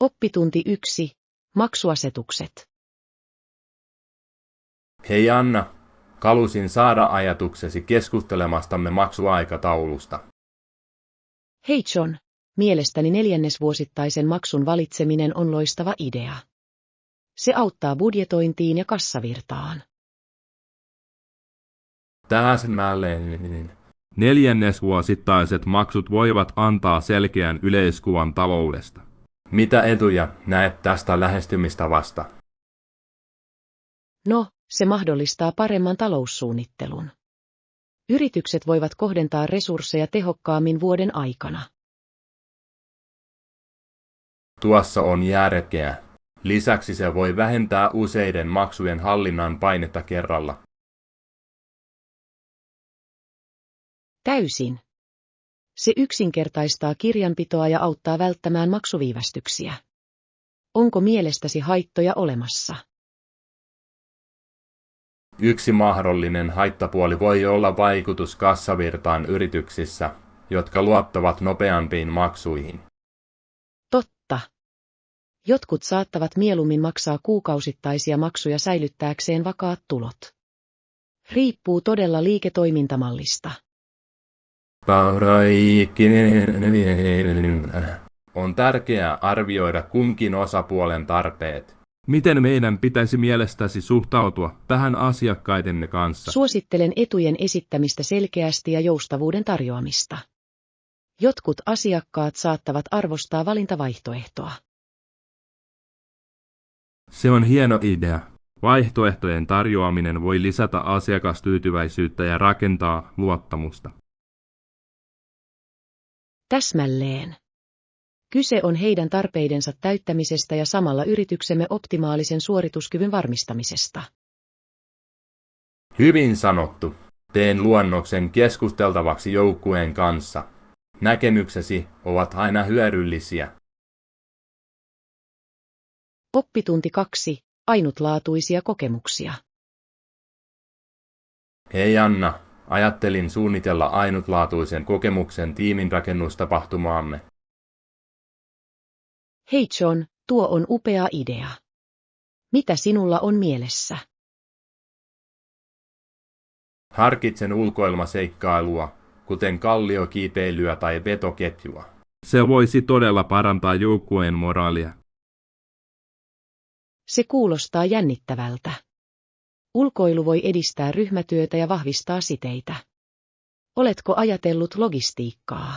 Oppitunti 1. Maksuasetukset. Hei Anna, halusin saada ajatuksesi keskustelemastamme maksuaikataulusta. Hei John, mielestäni neljännesvuosittaisen maksun valitseminen on loistava idea. Se auttaa budjetointiin ja kassavirtaan. Täsmälleen. Neljännesvuosittaiset maksut voivat antaa selkeän yleiskuvan taloudesta. Mitä etuja näet tästä lähestymistavasta? No, se mahdollistaa paremman taloussuunnittelun. Yritykset voivat kohdentaa resursseja tehokkaammin vuoden aikana. Tuossa on järkeä. Lisäksi se voi vähentää useiden maksujen hallinnan painetta kerralla. Täysin. Se yksinkertaistaa kirjanpitoa ja auttaa välttämään maksuviivästyksiä. Onko mielestäsi haittoja olemassa? Yksi mahdollinen haittapuoli voi olla vaikutus kassavirtaan yrityksissä, jotka luottavat nopeampiin maksuihin. Totta. Jotkut saattavat mieluummin maksaa kuukausittaisia maksuja säilyttääkseen vakaat tulot. Riippuu todella liiketoimintamallista. On tärkeää arvioida kunkin osapuolen tarpeet. Miten meidän pitäisi mielestäsi suhtautua tähän asiakkaidenne kanssa? Suosittelen etujen esittämistä selkeästi ja joustavuuden tarjoamista. Jotkut asiakkaat saattavat arvostaa valintavaihtoehtoa. Se on hieno idea. Vaihtoehtojen tarjoaminen voi lisätä asiakastyytyväisyyttä ja rakentaa luottamusta. Täsmälleen. Kyse on heidän tarpeidensa täyttämisestä ja samalla yrityksemme optimaalisen suorituskyvyn varmistamisesta. Hyvin sanottu. Teen luonnoksen keskusteltavaksi joukkueen kanssa. Näkemyksesi ovat aina hyödyllisiä. Oppitunti 2. Ainutlaatuisia kokemuksia. Hei Anna, ajattelin suunnitella ainutlaatuisen kokemuksen tiiminrakennustapahtumaamme. Hei John, tuo on upea idea. Mitä sinulla on mielessä? Harkitsen ulkoilmaseikkailua, kuten kalliokiipeilyä tai vetoketjua. Se voisi todella parantaa joukkueen moraalia. Se kuulostaa jännittävältä. Ulkoilu voi edistää ryhmätyötä ja vahvistaa siteitä. Oletko ajatellut logistiikkaa?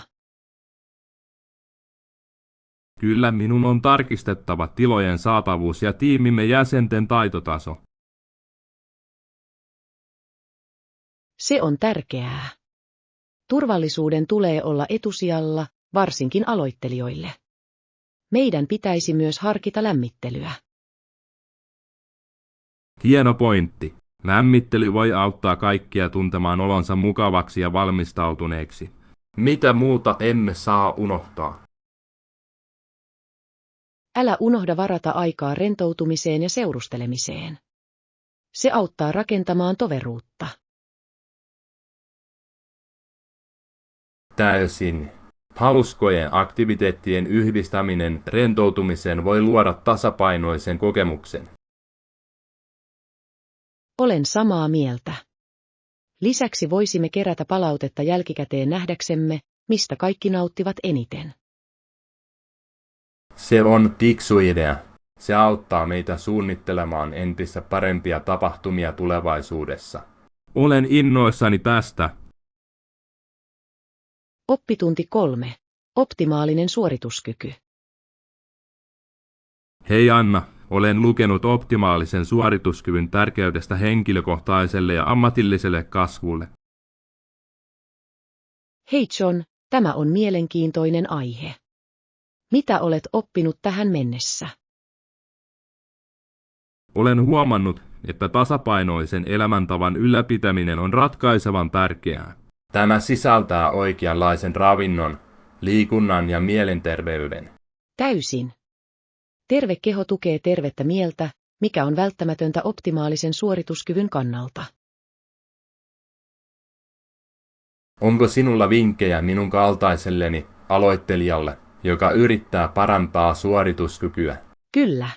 Kyllä minun on tarkistettava tilojen saatavuus ja tiimimme jäsenten taitotaso. Se on tärkeää. Turvallisuuden tulee olla etusijalla, varsinkin aloittelijoille. Meidän pitäisi myös harkita lämmittelyä. Hieno pointti. Lämmittely voi auttaa kaikkia tuntemaan olonsa mukavaksi ja valmistautuneeksi. Mitä muuta emme saa unohtaa? Älä unohda varata aikaa rentoutumiseen ja seurustelemiseen. Se auttaa rakentamaan toveruutta. Täysin. Hauskojen aktiviteettien yhdistäminen rentoutumiseen voi luoda tasapainoisen kokemuksen. Olen samaa mieltä. Lisäksi voisimme kerätä palautetta jälkikäteen nähdäksemme, mistä kaikki nauttivat eniten. Se on fiksu idea. Se auttaa meitä suunnittelemaan entistä parempia tapahtumia tulevaisuudessa. Olen innoissani tästä. Oppitunti 3. Optimaalinen suorituskyky. Hei Anna, olen lukenut optimaalisen suorituskyvyn tärkeydestä henkilökohtaiselle ja ammatilliselle kasvulle. Hei John, tämä on mielenkiintoinen aihe. Mitä olet oppinut tähän mennessä? Olen huomannut, että tasapainoisen elämäntavan ylläpitäminen on ratkaisevan tärkeää. Tämä sisältää oikeanlaisen ravinnon, liikunnan ja mielenterveyden. Täysin. Terve keho tukee tervettä mieltä, mikä on välttämätöntä optimaalisen suorituskyvyn kannalta. Onko sinulla vinkkejä minun kaltaiselleni aloittelijalle, joka yrittää parantaa suorituskykyä. Kyllä.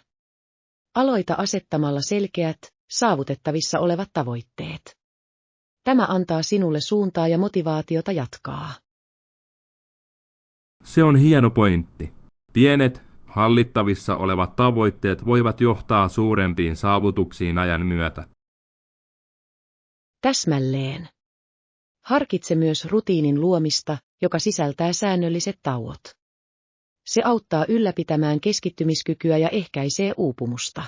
Aloita asettamalla selkeät, saavutettavissa olevat tavoitteet. Tämä antaa sinulle suuntaa ja motivaatiota jatkaa. Se on hieno pointti. Pienet, hallittavissa olevat tavoitteet voivat johtaa suurempiin saavutuksiin ajan myötä. Täsmälleen. Harkitse myös rutiinin luomista, joka sisältää säännölliset tauot. Se auttaa ylläpitämään keskittymiskykyä ja ehkäisee uupumusta.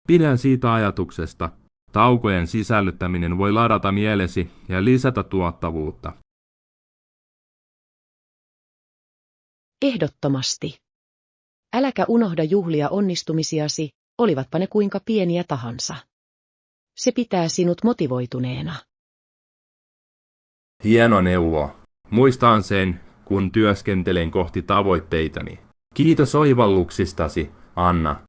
Pidän siitä ajatuksesta. Taukojen sisällyttäminen voi ladata mielesi ja lisätä tuottavuutta. Ehdottomasti. Äläkä unohda juhlia onnistumisiasi, olivatpa ne kuinka pieniä tahansa. Se pitää sinut motivoituneena. Hieno neuvo. Muistan sen, kun työskentelen kohti tavoitteitani. Kiitos oivalluksistasi, Anna.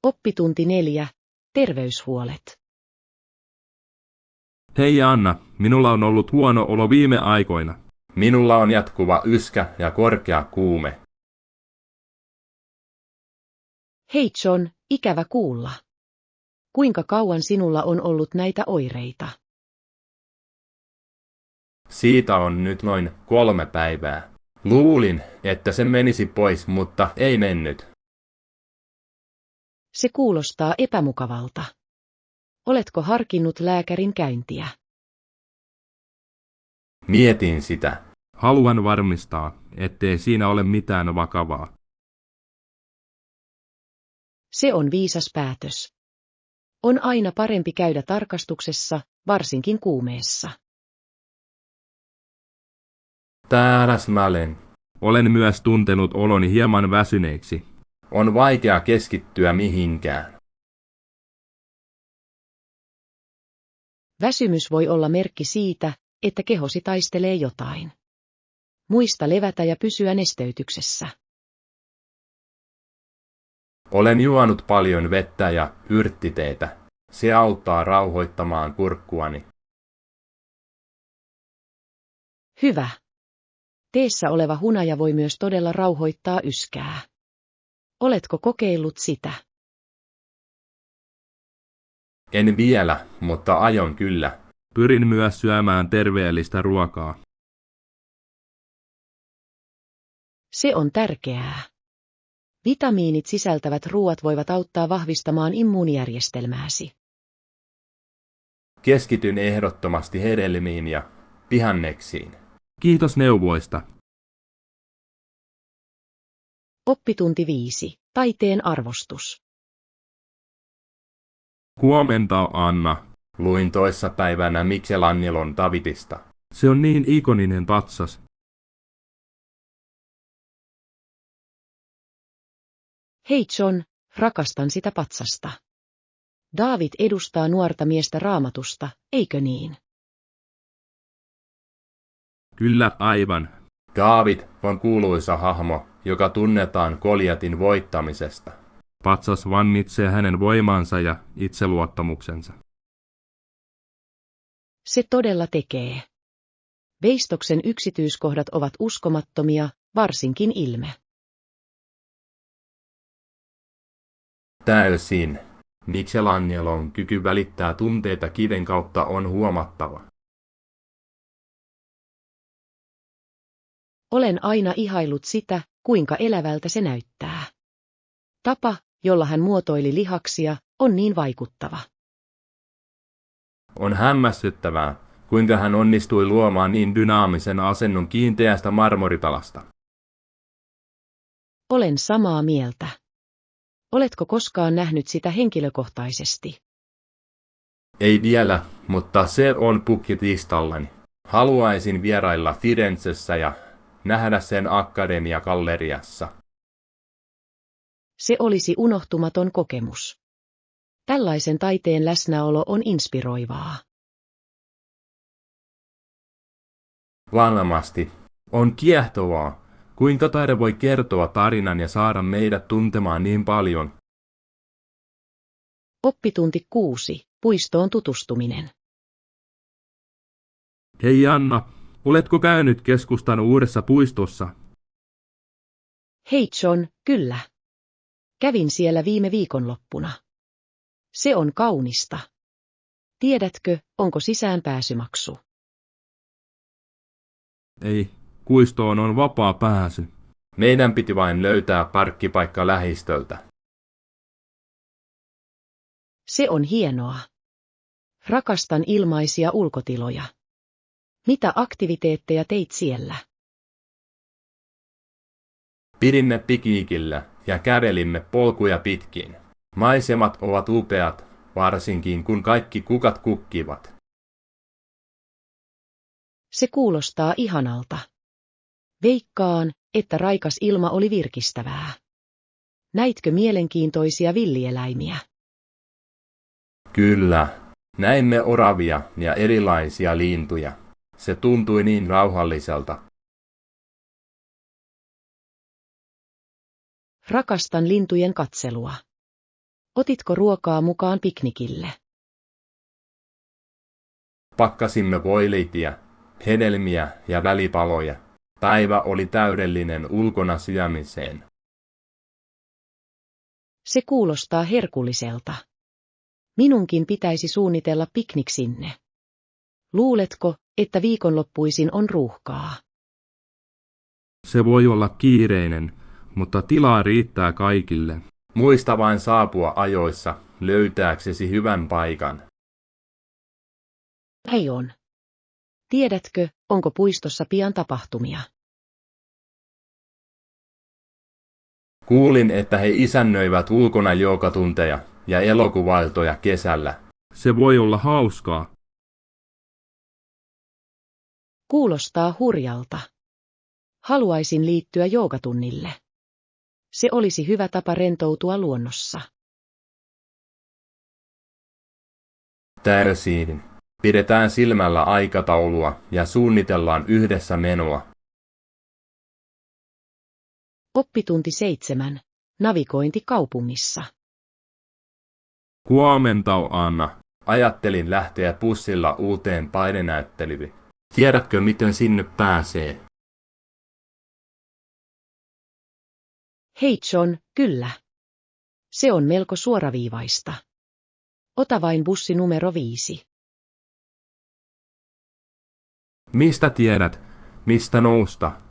Oppitunti 4. Terveyshuolet. Hei Anna, minulla on ollut huono olo viime aikoina. Minulla on jatkuva yskä ja korkea kuume. Hei John, ikävä kuulla. Kuinka kauan sinulla on ollut näitä oireita? Siitä on nyt noin 3 päivää. Luulin, että se menisi pois, mutta ei mennyt. Se kuulostaa epämukavalta. Oletko harkinnut lääkärin käyntiä? Mietin sitä. Haluan varmistaa, ettei siinä ole mitään vakavaa. Se on viisas päätös. On aina parempi käydä tarkastuksessa, varsinkin kuumeessa. Täsmälleen. Olen myös tuntenut oloni hieman väsyneeksi. On vaikea keskittyä mihinkään. Väsymys voi olla merkki siitä, että kehosi taistelee jotain. Muista levätä ja pysyä nesteytyksessä. Olen juonut paljon vettä ja yrttiteetä. Se auttaa rauhoittamaan kurkkuani. Hyvä. Teessä oleva hunaja voi myös todella rauhoittaa yskää. Oletko kokeillut sitä? En vielä, mutta aion kyllä. Pyrin myös syömään terveellistä ruokaa. Se on tärkeää. Vitamiinit sisältävät ruoat voivat auttaa vahvistamaan immuunijärjestelmääsi. Keskityn ehdottomasti hedelmiin ja vihanneksiin. Kiitos neuvoista. Oppitunti 5. Taiteen arvostus. Huomenta, Anna. Luin toissapäivänä Michelangelon Davidista. Se on niin ikoninen patsas. Hei John, rakastan sitä patsasta. David edustaa nuorta miestä Raamatusta, eikö niin? Kyllä, aivan. David on kuuluisa hahmo, joka tunnetaan Goljatin voittamisesta. Patsas vannitsee hänen voimansa ja itseluottamuksensa. Se todella tekee. Veistoksen yksityiskohdat ovat uskomattomia, varsinkin ilme. Täysin. Michelangelon kyky välittää tunteita kiven kautta on huomattava. Olen aina ihaillut sitä, kuinka elävältä se näyttää. Tapa, jolla hän muotoili lihaksia, on niin vaikuttava. On hämmästyttävää, kuinka hän onnistui luomaan niin dynaamisen asennon kiinteästä marmoritalasta. Olen samaa mieltä. Oletko koskaan nähnyt sitä henkilökohtaisesti? Ei vielä, mutta se on bucket-listallani. Haluaisin vierailla Firenzessä ja nähdä sen Akademia-galleriassa. Se olisi unohtumaton kokemus. Tällaisen taiteen läsnäolo on inspiroivaa. Varmasti. On kiehtovaa, kuinka taide voi kertoa tarinan ja saada meidät tuntemaan niin paljon. Oppitunti 6. Puistoon tutustuminen. Hei Anna, Oletko käynyt keskustan uudessa puistossa? Hei John, kyllä. Kävin siellä viime viikonloppuna. Se on kaunista. Tiedätkö, onko sisäänpääsymaksu? Ei, puistoon on vapaa pääsy. Meidän piti vain löytää parkkipaikka lähistöltä. Se on hienoa. Rakastan ilmaisia ulkotiloja. Mitä aktiviteetteja teit siellä? Pidimme pikniikillä ja kävelimme polkuja pitkin. Maisemat ovat upeat, varsinkin kun kaikki kukat kukkivat. Se kuulostaa ihanalta. Veikkaan, että raikas ilma oli virkistävää. Näitkö mielenkiintoisia villieläimiä? Kyllä, näimme oravia ja erilaisia lintuja. Se tuntui niin rauhalliselta. Rakastan lintujen katselua. Otitko ruokaa mukaan piknikille? Pakkasimme voileitiä, hedelmiä ja välipaloja. Päivä oli täydellinen ulkona syömiseen. Se kuulostaa herkulliselta. Minunkin pitäisi suunnitella piknik sinne. Luuletko, että viikonloppuisin on ruuhkaa? Se voi olla kiireinen, mutta tilaa riittää kaikille. Muista vain saapua ajoissa, löytääksesi hyvän paikan. Hei on. Tiedätkö, onko puistossa pian tapahtumia? Kuulin, että he isännöivät ulkona joogatunteja ja elokuvailtoja kesällä. Se voi olla hauskaa. Kuulostaa hurjalta. Haluaisin liittyä joogatunnille. Se olisi hyvä tapa rentoutua luonnossa. Täysin. Pidetään silmällä aikataulua ja suunnitellaan yhdessä menoa. Oppitunti 7. Navigointi kaupungissa. Huomenta, Anna. Ajattelin lähteä bussilla uuteen paidenäyttelyyn. Tiedätkö, miten sinne pääsee? Hei John, kyllä. Se on melko suoraviivaista. Ota vain bussi numero 5. Mistä tiedät? Mistä nousta?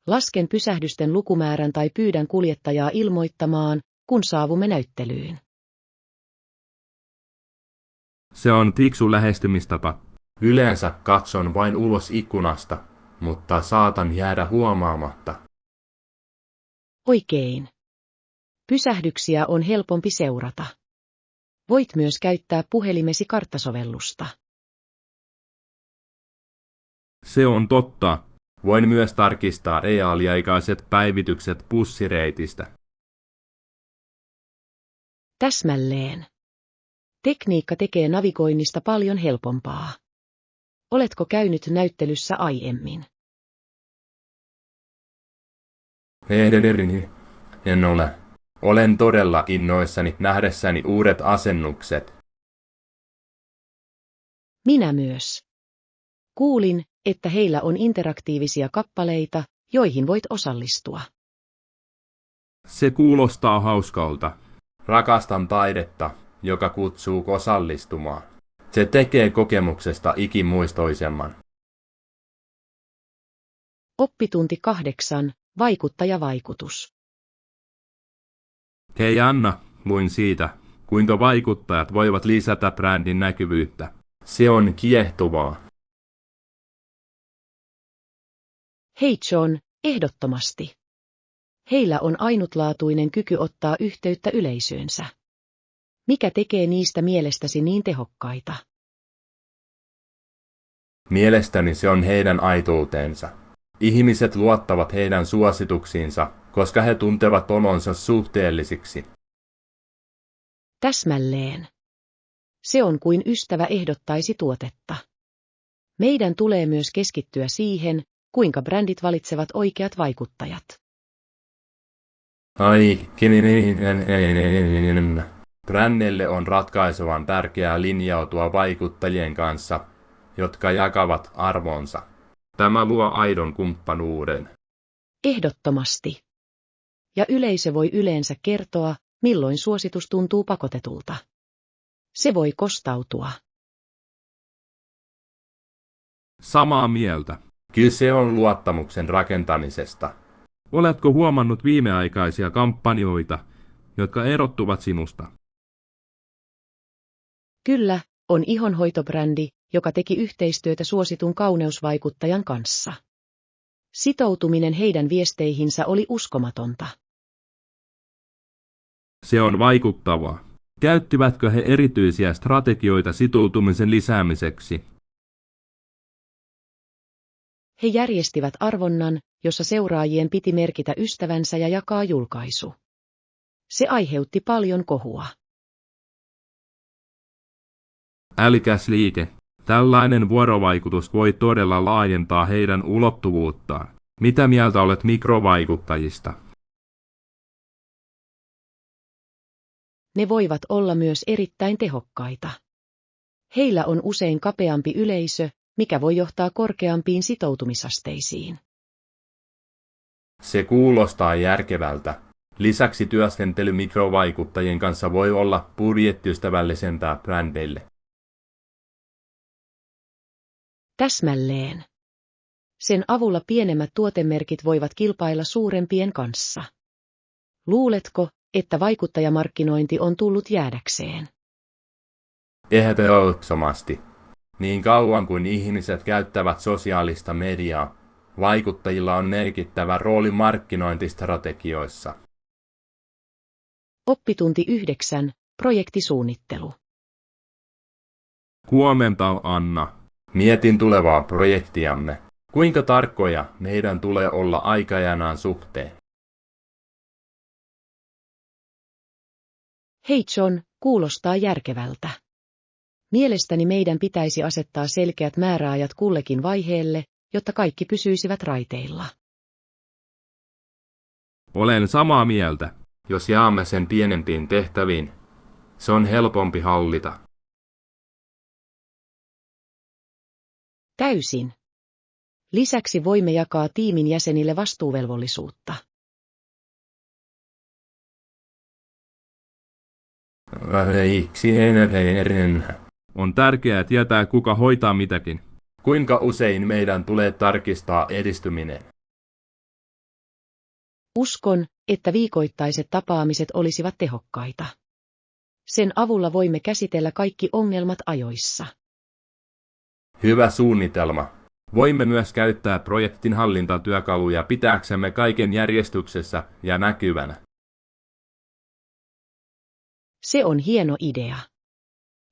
Lasken pysähdysten lukumäärän tai pyydän kuljettajaa ilmoittamaan, kun saavumme näyttelyyn. Se on fiksu lähestymistapa. Yleensä katson vain ulos ikkunasta, mutta saatan jäädä huomaamatta. Oikein. Pysähdyksiä on helpompi seurata. Voit myös käyttää puhelimesi karttasovellusta. Se on totta. Voin myös tarkistaa reaaliaikaiset päivitykset bussireitistä. Täsmälleen. Tekniikka tekee navigoinnista paljon helpompaa. Oletko käynyt näyttelyssä aiemmin? En ole. Olen todella innoissani nähdessäni uudet asennukset. Minä myös. Kuulin, että heillä on interaktiivisia kappaleita, joihin voit osallistua. Se kuulostaa hauskalta. Rakastan taidetta, joka kutsuu osallistumaan. Se tekee kokemuksesta ikimuistoisemman. Oppitunti 8. Vaikuttajavaikutus. Hei Anna, luin siitä, kuinka vaikuttajat voivat lisätä brändin näkyvyyttä. Se on kiehtovaa. Hei John, ehdottomasti. Heillä on ainutlaatuinen kyky ottaa yhteyttä yleisöönsä. Mikä tekee niistä mielestäsi niin tehokkaita? Mielestäni se on heidän aitoutensa. Ihmiset luottavat heidän suosituksiinsa, koska he tuntevat olonsa suhteellisiksi. Täsmälleen. Se on kuin ystävä ehdottaisi tuotetta. Meidän tulee myös keskittyä siihen, kuinka brändit valitsevat oikeat vaikuttajat. Bränneille on ratkaisevan tärkeää linjautua vaikuttajien kanssa, jotka jakavat arvonsa. Tämä luo aidon kumppanuuden. Ehdottomasti. Ja yleisö voi yleensä kertoa, milloin suositus tuntuu pakotetulta. Se voi kostautua. Samaa mieltä. Kyse on luottamuksen rakentamisesta. Oletko huomannut viimeaikaisia kampanjoita, jotka erottuvat sinusta? Kyllä, on ihonhoitobrändi, joka teki yhteistyötä suositun kauneusvaikuttajan kanssa. Sitoutuminen heidän viesteihinsä oli uskomatonta. Se on vaikuttavaa. Käyttivätkö he erityisiä strategioita sitoutumisen lisäämiseksi? He järjestivät arvonnan, jossa seuraajien piti merkitä ystävänsä ja jakaa julkaisu. Se aiheutti paljon kohua. Älykäs liike. Tällainen vuorovaikutus voi todella laajentaa heidän ulottuvuuttaan. Mitä mieltä olet mikrovaikuttajista? Ne voivat olla myös erittäin tehokkaita. Heillä on usein kapeampi yleisö, mikä voi johtaa korkeampiin sitoutumisasteisiin. Se kuulostaa järkevältä. Lisäksi työskentely mikrovaikuttajien kanssa voi olla budjettiystävällisempää brändeille. Täsmälleen. Sen avulla pienemmät tuotemerkit voivat kilpailla suurempien kanssa. Luuletko, että vaikuttajamarkkinointi on tullut jäädäkseen? Ehdottomasti. Niin kauan kuin ihmiset käyttävät sosiaalista mediaa, vaikuttajilla on merkittävä rooli markkinointistrategioissa. Oppitunti 9. Projektisuunnittelu. Huomenta, Anna. Mietin tulevaa projektiamme. Kuinka tarkkoja meidän tulee olla aikajanaan suhteen? Hei John, kuulostaa järkevältä. Mielestäni meidän pitäisi asettaa selkeät määräajat kullekin vaiheelle, jotta kaikki pysyisivät raiteilla. Olen samaa mieltä. Jos jaamme sen pienempiin tehtäviin, se on helpompi hallita. Täysin. Lisäksi voimme jakaa tiimin jäsenille vastuuvelvollisuutta. On tärkeää tietää, kuka hoitaa mitäkin. Kuinka usein meidän tulee tarkistaa edistyminen? Uskon, että viikoittaiset tapaamiset olisivat tehokkaita. Sen avulla voimme käsitellä kaikki ongelmat ajoissa. Hyvä suunnitelma. Voimme myös käyttää projektin hallintatyökaluja pitääksemme kaiken järjestyksessä ja näkyvänä. Se on hieno idea.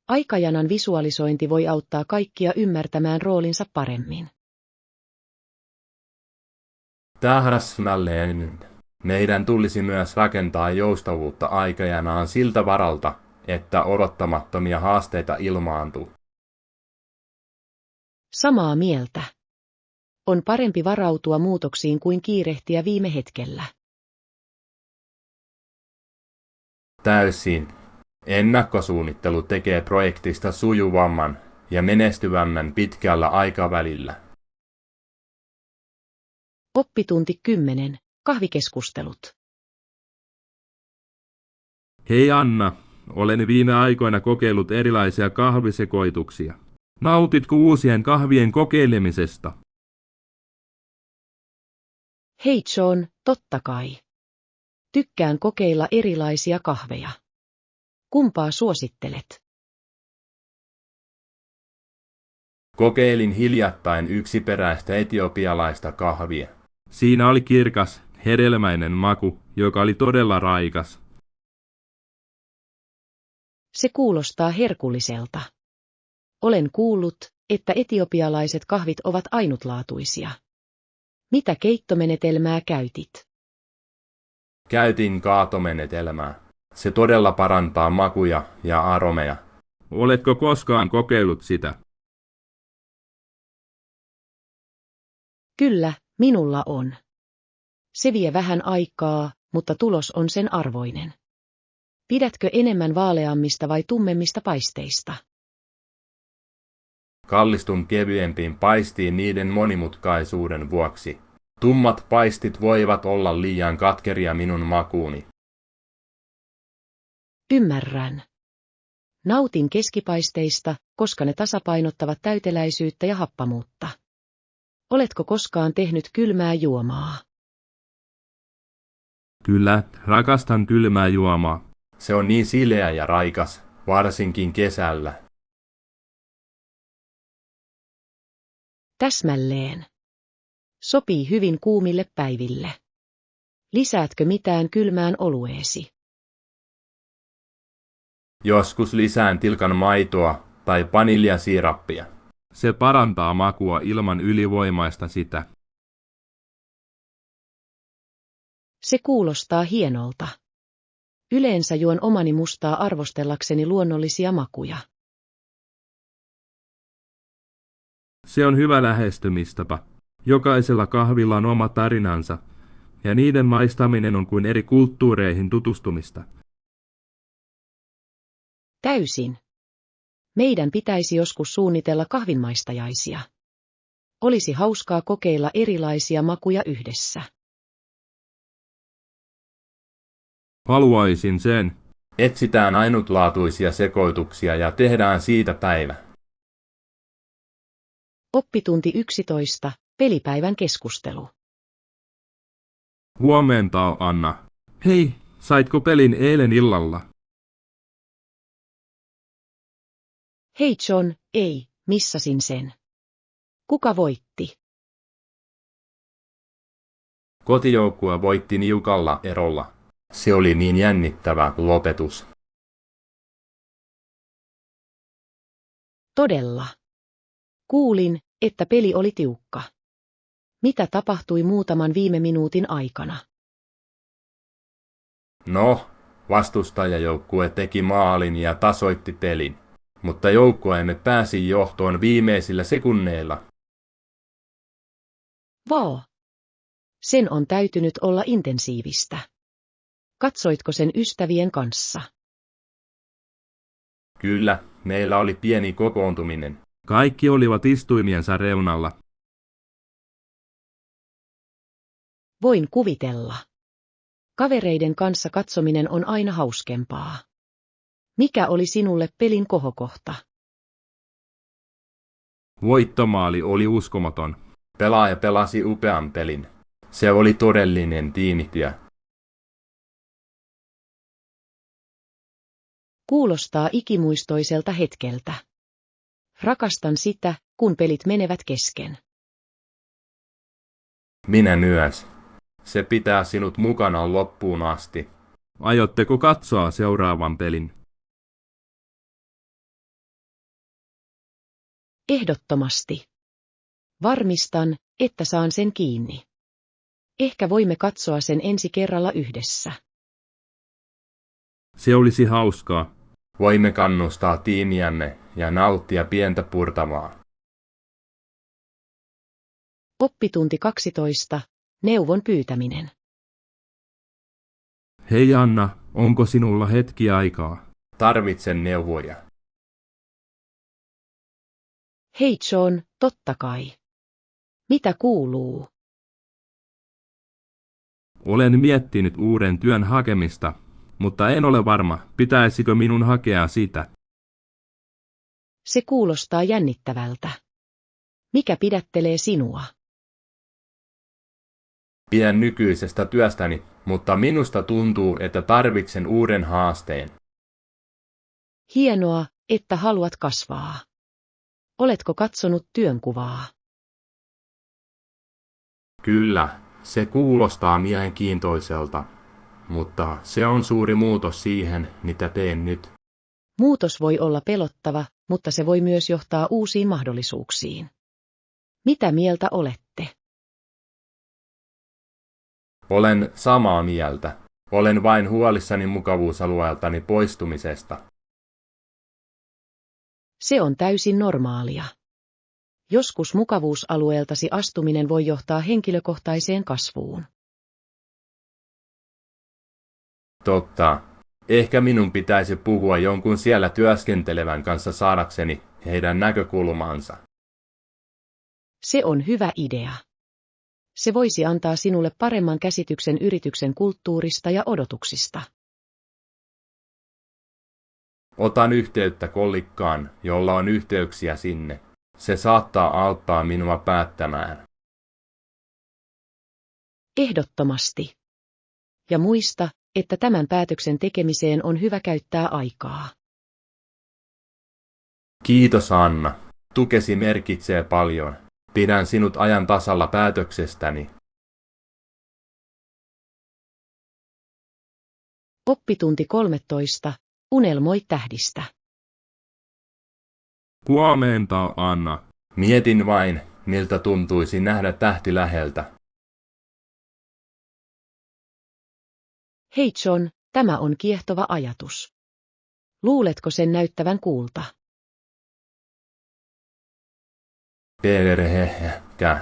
Aikajanan visualisointi voi auttaa kaikkia ymmärtämään roolinsa paremmin. Tähdäsmälleen. Meidän tulisi myös rakentaa joustavuutta aikajanaan siltä varalta, että odottamattomia haasteita ilmaantuu. Samaa mieltä. On parempi varautua muutoksiin kuin kiirehtiä viime hetkellä. Täysin. Ennakkosuunnittelu tekee projektista sujuvamman ja menestyvämmän pitkällä aikavälillä. Oppitunti 10. Kahvikeskustelut. Hei Anna, olen viime aikoina kokeillut erilaisia kahvisekoituksia. Nautitko uusien kahvien kokeilemisesta? Hei John, totta kai. Tykkään kokeilla erilaisia kahveja. Kumpaa suosittelet? Kokeilin hiljattain yksiperäistä etiopialaista kahvia. Siinä oli kirkas, hedelmäinen maku, joka oli todella raikas. Se kuulostaa herkulliselta. Olen kuullut, että etiopialaiset kahvit ovat ainutlaatuisia. Mitä keittomenetelmää käytit? Käytin kaatomenetelmää. Se todella parantaa makuja ja aromeja. Oletko koskaan kokeillut sitä? Kyllä, minulla on. Se vie vähän aikaa, mutta tulos on sen arvoinen. Pidätkö enemmän vaaleammista vai tummemmista paisteista? Kallistun kevyempiin paistiin niiden monimutkaisuuden vuoksi. Tummat paistit voivat olla liian katkeria minun makuuni. Ymmärrän. Nautin keskipaisteista, koska ne tasapainottavat täyteläisyyttä ja happamuutta. Oletko koskaan tehnyt kylmää juomaa? Kyllä, rakastan kylmää juomaa. Se on niin sileä ja raikas, varsinkin kesällä. Täsmälleen. Sopii hyvin kuumille päiville. Lisäätkö mitään kylmään olueesi? Joskus lisään tilkan maitoa tai vaniljasiirappia. Se parantaa makua ilman ylivoimaista sitä. Se kuulostaa hienolta. Yleensä juon omani mustaa arvostellakseni luonnollisia makuja. Se on hyvä lähestymistapa. Jokaisella kahvilla on oma tarinansa, ja niiden maistaminen on kuin eri kulttuureihin tutustumista. Täysin. Meidän pitäisi joskus suunnitella kahvinmaistajaisia. Olisi hauskaa kokeilla erilaisia makuja yhdessä. Haluaisin sen. Etsitään ainutlaatuisia sekoituksia ja tehdään siitä päivä. Oppitunti 11. Pelipäivän keskustelu. Huomenta, Anna. Hei, saitko pelin eilen illalla? Hei John, ei, missasin sen. Kuka voitti? Kotijoukkue voitti niukalla erolla. Se oli niin jännittävä lopetus. Todella. Kuulin, että peli oli tiukka. Mitä tapahtui muutaman viime minuutin aikana? No, vastustajajoukkue teki maalin ja tasoitti pelin, mutta joukkueemme pääsi johtoon viimeisillä sekunneilla. Vau. Sen on täytynyt olla intensiivistä. Katsoitko sen ystävien kanssa? Kyllä, meillä oli pieni kokoontuminen. Kaikki olivat istuimiensa reunalla. Voin kuvitella. Kavereiden kanssa katsominen on aina hauskempaa. Mikä oli sinulle pelin kohokohta? Voittomaali oli uskomaton. Pelaaja pelasi upean pelin. Se oli todellinen tiimityö. Kuulostaa ikimuistoiselta hetkeltä. Rakastan sitä, kun pelit menevät kesken. Minä myös. Se pitää sinut mukana loppuun asti. Aiotteko katsoa seuraavan pelin? Ehdottomasti. Varmistan, että saan sen kiinni. Ehkä voimme katsoa sen ensi kerralla yhdessä. Se olisi hauskaa. Voimme kannustaa tiimiämme ja nauttia pientä purtavaa. Oppitunti 12. Neuvon pyytäminen. Hei Anna, onko sinulla hetki aikaa? Tarvitsen neuvoja. Hei John, totta kai. Mitä kuuluu? Olen miettinyt uuden työn hakemista, mutta en ole varma, pitäisikö minun hakea sitä. Se kuulostaa jännittävältä. Mikä pidättelee sinua? Pidän nykyisestä työstäni, mutta minusta tuntuu, että tarvitsen uuden haasteen. Hienoa, että haluat kasvaa. Oletko katsonut työnkuvaa? Kyllä, se kuulostaa mielenkiintoiselta, mutta se on suuri muutos siihen, mitä teen nyt. Muutos voi olla pelottava, mutta se voi myös johtaa uusiin mahdollisuuksiin. Mitä mieltä olette? Olen samaa mieltä. Olen vain huolissani mukavuusalueeltani poistumisesta. Se on täysin normaalia. Joskus mukavuusalueeltasi astuminen voi johtaa henkilökohtaiseen kasvuun. Totta. Ehkä minun pitäisi puhua jonkun siellä työskentelevän kanssa saadakseni heidän näkökulmansa. Se on hyvä idea. Se voisi antaa sinulle paremman käsityksen yrityksen kulttuurista ja odotuksista. Otan yhteyttä kollikkaan, jolla on yhteyksiä sinne. Se saattaa auttaa minua päättämään. Ehdottomasti. Ja muista, että tämän päätöksen tekemiseen on hyvä käyttää aikaa. Kiitos Anna. Tukesi merkitsee paljon. Pidän sinut ajan tasalla päätöksestäni. Oppitunti 13. Unelmoi tähdistä. Huomenta, Anna. Mietin vain, miltä tuntuisi nähdä tähti läheltä. Hei John, tämä on kiehtova ajatus. Luuletko sen näyttävän kuulta? Perhehkä.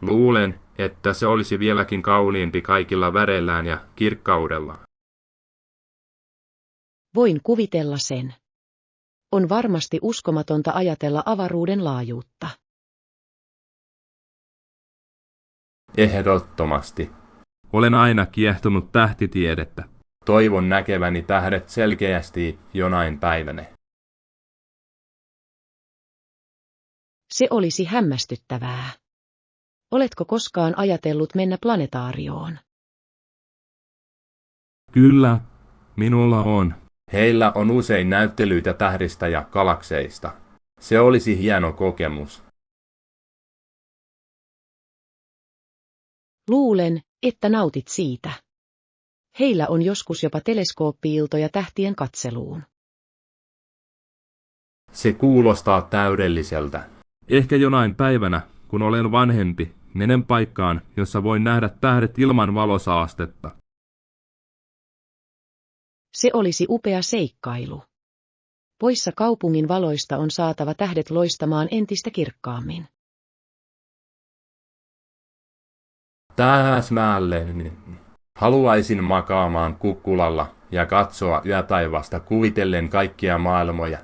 Luulen, että se olisi vieläkin kauniimpi kaikilla väreillään ja kirkkaudella. Voin kuvitella sen. On varmasti uskomatonta ajatella avaruuden laajuutta. Ehdottomasti. Olen aina kiehtonut tähtitiedettä. Toivon näkeväni tähdet selkeästi jonain päivänä. Se olisi hämmästyttävää. Oletko koskaan ajatellut mennä planetaarioon? Kyllä, minulla on. Heillä on usein näyttelyitä tähdistä ja galakseista. Se olisi hieno kokemus. Luulen, että nautit siitä. Heillä on joskus jopa teleskooppi-iltoja tähtien katseluun. Se kuulostaa täydelliseltä. Ehkä jonain päivänä, kun olen vanhempi, menen paikkaan, jossa voin nähdä tähdet ilman valosaastetta. Se olisi upea seikkailu. Poissa kaupungin valoista on saatava tähdet loistamaan entistä kirkkaammin. Täsmälleen. Haluaisin makaamaan kukkulalla ja katsoa yötaivasta kuvitellen kaikkia maailmoja.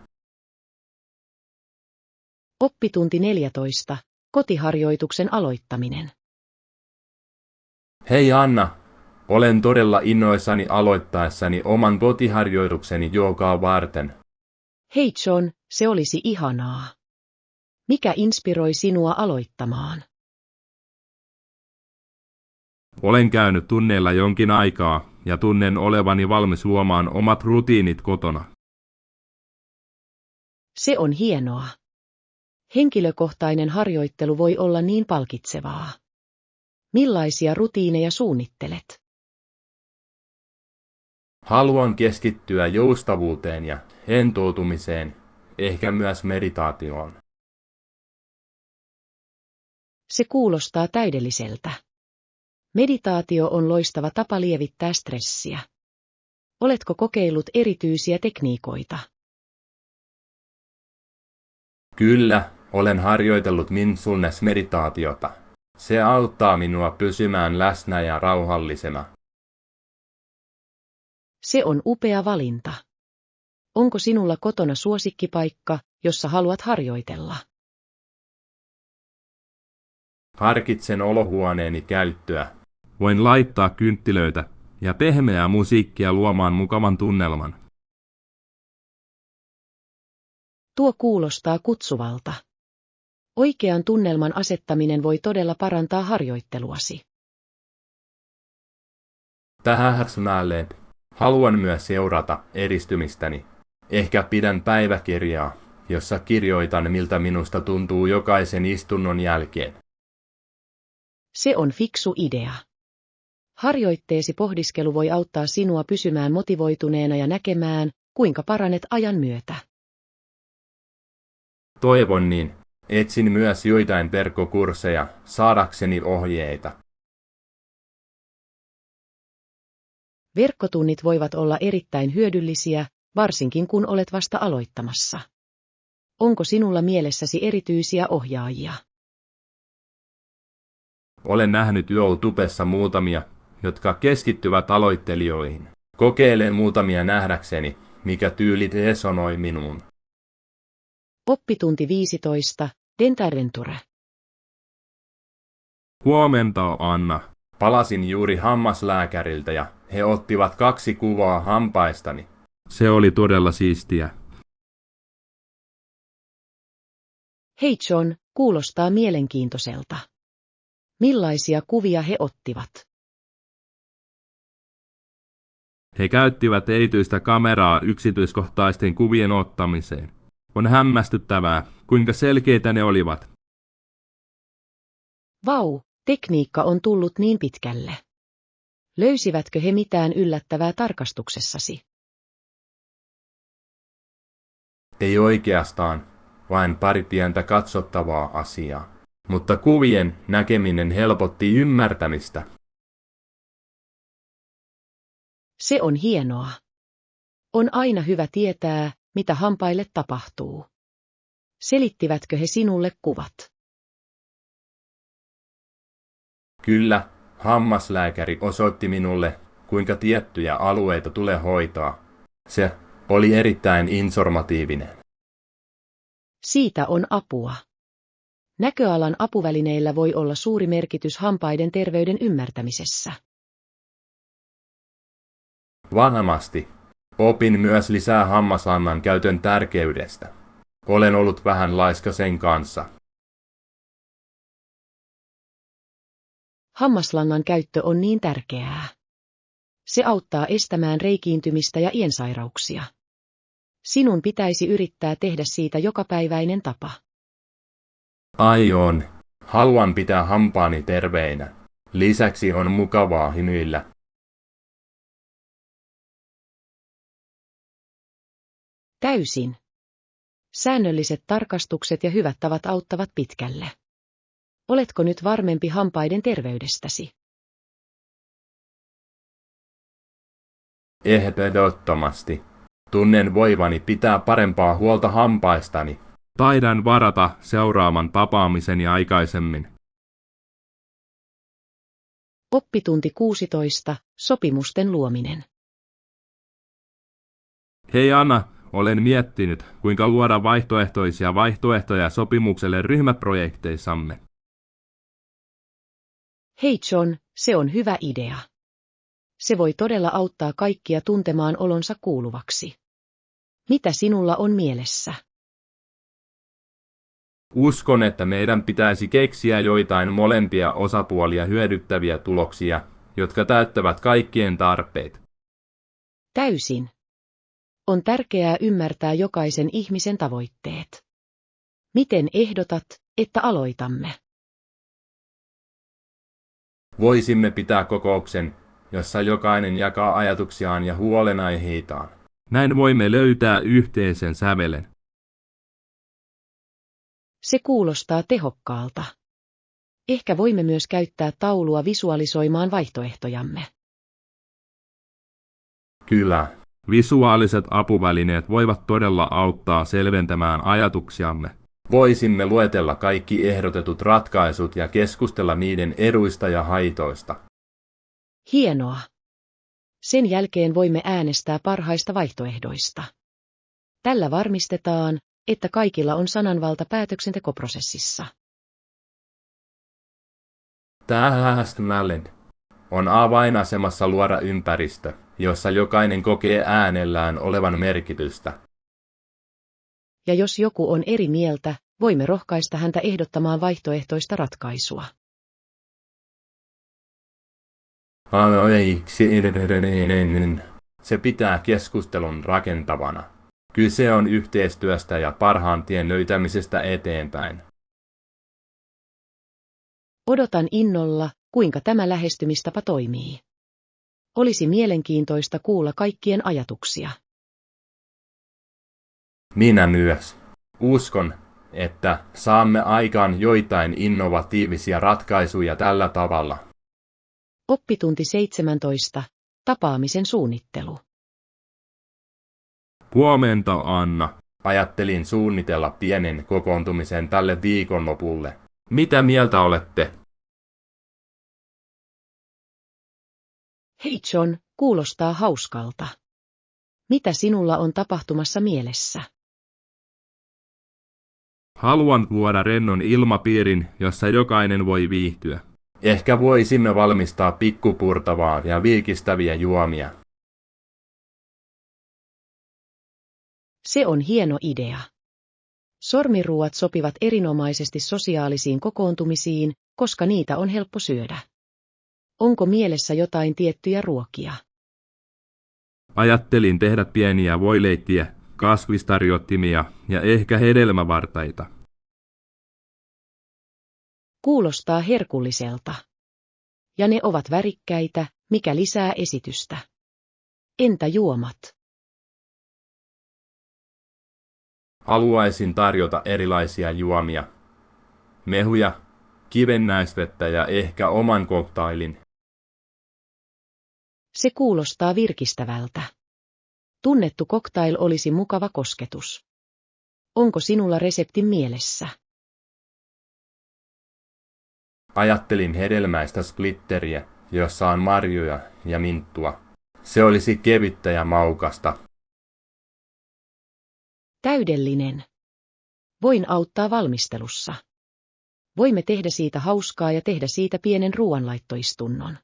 Oppitunti 14. Kotiharjoituksen aloittaminen. Hei Anna, olen todella innoissani aloittaessani oman kotiharjoitukseni joogaa varten. Hei John, se olisi ihanaa. Mikä inspiroi sinua aloittamaan? Olen käynyt tunneilla jonkin aikaa ja tunnen olevani valmis luomaan omat rutiinit kotona. Se on hienoa. Henkilökohtainen harjoittelu voi olla niin palkitsevaa. Millaisia rutiineja suunnittelet? Haluan keskittyä joustavuuteen ja entoutumiseen, ehkä myös meditaatioon. Se kuulostaa täydelliseltä. Meditaatio on loistava tapa lievittää stressiä. Oletko kokeillut erityisiä tekniikoita? Kyllä, olen harjoitellut mindfulness-meditaatiota. Se auttaa minua pysymään läsnä ja rauhallisena. Se on upea valinta. Onko sinulla kotona suosikkipaikka, jossa haluat harjoitella? Harkitsen olohuoneeni käyttöä. Voin laittaa kynttilöitä ja pehmeää musiikkia luomaan mukavan tunnelman. Tuo kuulostaa kutsuvalta. Oikean tunnelman asettaminen voi todella parantaa harjoitteluasi. Täsmälleen. Haluan myös seurata edistymistäni. Ehkä pidän päiväkirjaa, jossa kirjoitan miltä minusta tuntuu jokaisen istunnon jälkeen. Se on fiksu idea. Harjoitteesi pohdiskelu voi auttaa sinua pysymään motivoituneena ja näkemään, kuinka paranet ajan myötä. Toivon niin. Etsin myös joitain verkkokursseja saadakseni ohjeita. Verkkotunnit voivat olla erittäin hyödyllisiä, varsinkin kun olet vasta aloittamassa. Onko sinulla mielessäsi erityisiä ohjaajia? Olen nähnyt YouTubessa muutamia, jotka keskittyvät aloittelijoihin. Kokeilen muutamia nähdäkseni, mikä tyyli resonoi minuun. Oppitunti 15, Dentaventure. Huomenta, Anna. Palasin juuri hammaslääkäriltä ja he ottivat 2 kuvaa hampaistani. Se oli todella siistiä. Hei John, kuulostaa mielenkiintoiselta. Millaisia kuvia he ottivat? He käyttivät erityistä kameraa yksityiskohtaisten kuvien ottamiseen. On hämmästyttävää, kuinka selkeitä ne olivat. Vau, tekniikka on tullut niin pitkälle. Löysivätkö he mitään yllättävää tarkastuksessasi? Ei oikeastaan, vain pari pientä katsottavaa asiaa. Mutta kuvien näkeminen helpotti ymmärtämistä. Se on hienoa. On aina hyvä tietää, mitä hampaille tapahtuu. Selittivätkö he sinulle kuvat? Kyllä, hammaslääkäri osoitti minulle, kuinka tiettyjä alueita tulee hoitaa. Se oli erittäin informatiivinen. Siitä on apua. Näköalan apuvälineillä voi olla suuri merkitys hampaiden terveyden ymmärtämisessä. Varmasti. Opin myös lisää hammaslannan käytön tärkeydestä. Olen ollut vähän laiska sen kanssa. Hammaslangan käyttö on niin tärkeää. Se auttaa estämään reikiintymistä ja iensairauksia. Sinun pitäisi yrittää tehdä siitä jokapäiväinen tapa. Aion. Haluan pitää hampaani terveinä. Lisäksi on mukavaa hymyillä. Täysin. Säännölliset tarkastukset ja hyvät tavat auttavat pitkälle. Oletko nyt varmempi hampaiden terveydestäsi? Ehdottomasti. Tunnen voivani pitää parempaa huolta hampaistani. Taidan varata seuraavan tapaamiseni aikaisemmin. Oppitunti 16, sopimusten luominen. Hei Anna, olen miettinyt, kuinka luoda vaihtoehtoja sopimukselle ryhmäprojekteissamme. Hei John, se on hyvä idea. Se voi todella auttaa kaikkia tuntemaan olonsa kuuluvaksi. Mitä sinulla on mielessä? Uskon, että meidän pitäisi keksiä joitain molempia osapuolia hyödyttäviä tuloksia, jotka täyttävät kaikkien tarpeet. Täysin. On tärkeää ymmärtää jokaisen ihmisen tavoitteet. Miten ehdotat, että aloitamme? Voisimme pitää kokouksen, jossa jokainen jakaa ajatuksiaan ja huolenaiheitaan. Näin voimme löytää yhteisen sävelen. Se kuulostaa tehokkaalta. Ehkä voimme myös käyttää taulua visualisoimaan vaihtoehtojamme. Kyllä. Visuaaliset apuvälineet voivat todella auttaa selventämään ajatuksiamme. Voisimme luetella kaikki ehdotetut ratkaisut ja keskustella niiden eduista ja haitoista. Hienoa. Sen jälkeen voimme äänestää parhaista vaihtoehdoista. Tällä varmistetaan, että kaikilla on sananvalta päätöksentekoprosessissa. Täsmälleen. On avainasemassa luoda ympäristö, jossa jokainen kokee äänellään olevan merkitystä. Ja jos joku on eri mieltä, voimme rohkaista häntä ehdottamaan vaihtoehtoista ratkaisua. Se pitää keskustelun rakentavana. Kyse on yhteistyöstä ja parhaan tien löytämisestä eteenpäin. Odotan innolla, kuinka tämä lähestymistapa toimii. Olisi mielenkiintoista kuulla kaikkien ajatuksia. Minä myös. Uskon, että saamme aikaan joitain innovatiivisia ratkaisuja tällä tavalla. Oppitunti 17. Tapaamisen suunnittelu. Huomenta, Anna. Ajattelin suunnitella pienen kokoontumisen tälle viikonlopulle. Mitä mieltä olette? Hei John, kuulostaa hauskalta. Mitä sinulla on tapahtumassa mielessä? Haluan luoda rennon ilmapiirin, jossa jokainen voi viihtyä. Ehkä voisimme valmistaa pikkupurtavaa ja virkistäviä juomia. Se on hieno idea. Sormiruuat sopivat erinomaisesti sosiaalisiin kokoontumisiin, koska niitä on helppo syödä. Onko mielessä jotain tiettyjä ruokia? Ajattelin tehdä pieniä voileittiä, kasvistarjottimia ja ehkä hedelmävartaita. Kuulostaa herkulliselta. Ja ne ovat värikkäitä, mikä lisää esitystä. Entä juomat? Haluaisin tarjota erilaisia juomia, mehuja, kivennäisvettä ja ehkä oman koktailin. Se kuulostaa virkistävältä. Tunnettu cocktail olisi mukava kosketus. Onko sinulla resepti mielessä? Ajattelin hedelmäistä splitteriä, jossa on marjoja ja minttua. Se olisi kevyttä ja maukasta. Täydellinen. Voin auttaa valmistelussa. Voimme tehdä siitä hauskaa ja tehdä siitä pienen ruoanlaittoistunnon.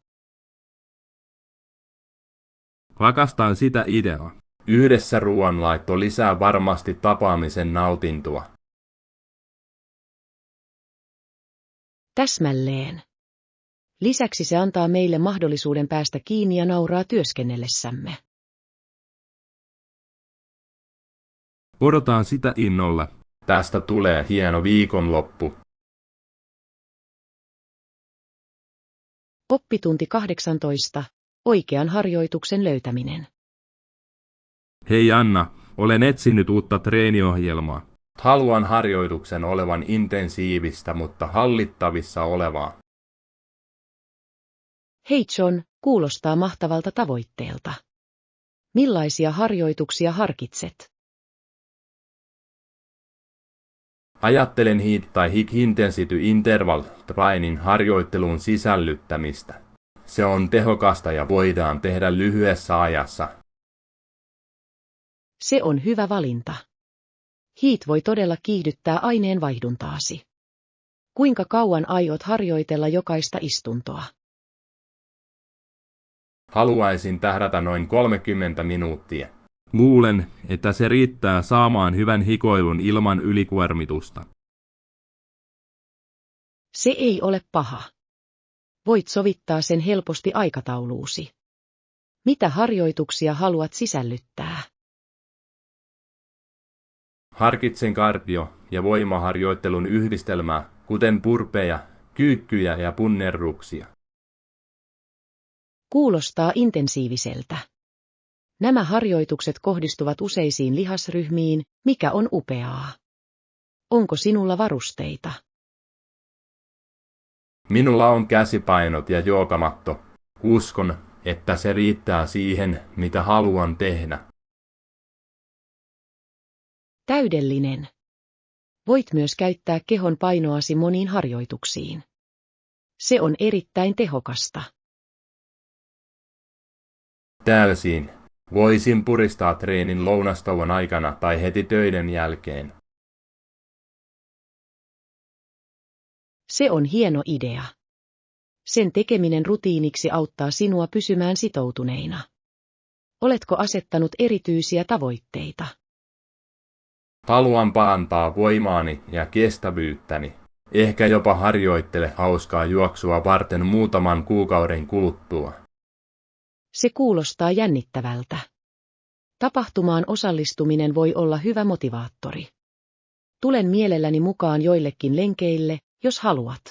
Rakastan sitä ideaa. Yhdessä ruoanlaitto lisää varmasti tapaamisen nautintoa. Täsmälleen. Lisäksi se antaa meille mahdollisuuden päästä kiinni ja nauraa työskennellessämme. Odotan sitä innolla. Tästä tulee hieno viikonloppu. Oppitunti 18. Oikean harjoituksen löytäminen. Hei Anna, olen etsinyt uutta treeniohjelmaa. Haluan harjoituksen olevan intensiivistä, mutta hallittavissa olevaa. Hei John, kuulostaa mahtavalta tavoitteelta. Millaisia harjoituksia harkitset? Ajattelen HIIT tai High Intensity Interval Training harjoittelun sisällyttämistä. Se on tehokasta ja voidaan tehdä lyhyessä ajassa. Se on hyvä valinta. HIIT voi todella kiihdyttää aineenvaihduntaasi. Kuinka kauan aiot harjoitella jokaista istuntoa? Haluaisin tähdätä noin 30 minuuttia. Luulen, että se riittää saamaan hyvän hikoilun ilman ylikuormitusta. Se ei ole paha. Voit sovittaa sen helposti aikatauluusi. Mitä harjoituksia haluat sisällyttää? Harkitsen kardio- ja voimaharjoittelun yhdistelmää, kuten purpeja, kyykkyjä ja punnerruksia. Kuulostaa intensiiviseltä. Nämä harjoitukset kohdistuvat useisiin lihasryhmiin, mikä on upeaa. Onko sinulla varusteita? Minulla on käsipainot ja joogamatto. Uskon, että se riittää siihen, mitä haluan tehdä. Täydellinen. Voit myös käyttää kehon painoasi moniin harjoituksiin. Se on erittäin tehokasta. Täysin. Voisin puristaa treenin lounastauon aikana tai heti töiden jälkeen. Se on hieno idea. Sen tekeminen rutiiniksi auttaa sinua pysymään sitoutuneina. Oletko asettanut erityisiä tavoitteita? Haluan parantaa voimaani ja kestävyyttäni. Ehkä jopa harjoittele hauskaa juoksua varten muutaman kuukauden kuluttua. Se kuulostaa jännittävältä. Tapahtumaan osallistuminen voi olla hyvä motivaattori. Tulen mielelläni mukaan joillekin lenkeille, jos haluat.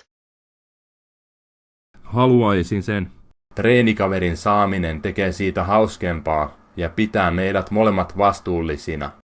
Haluaisin sen. Treenikaverin saaminen tekee siitä hauskempaa ja pitää meidät molemmat vastuullisina.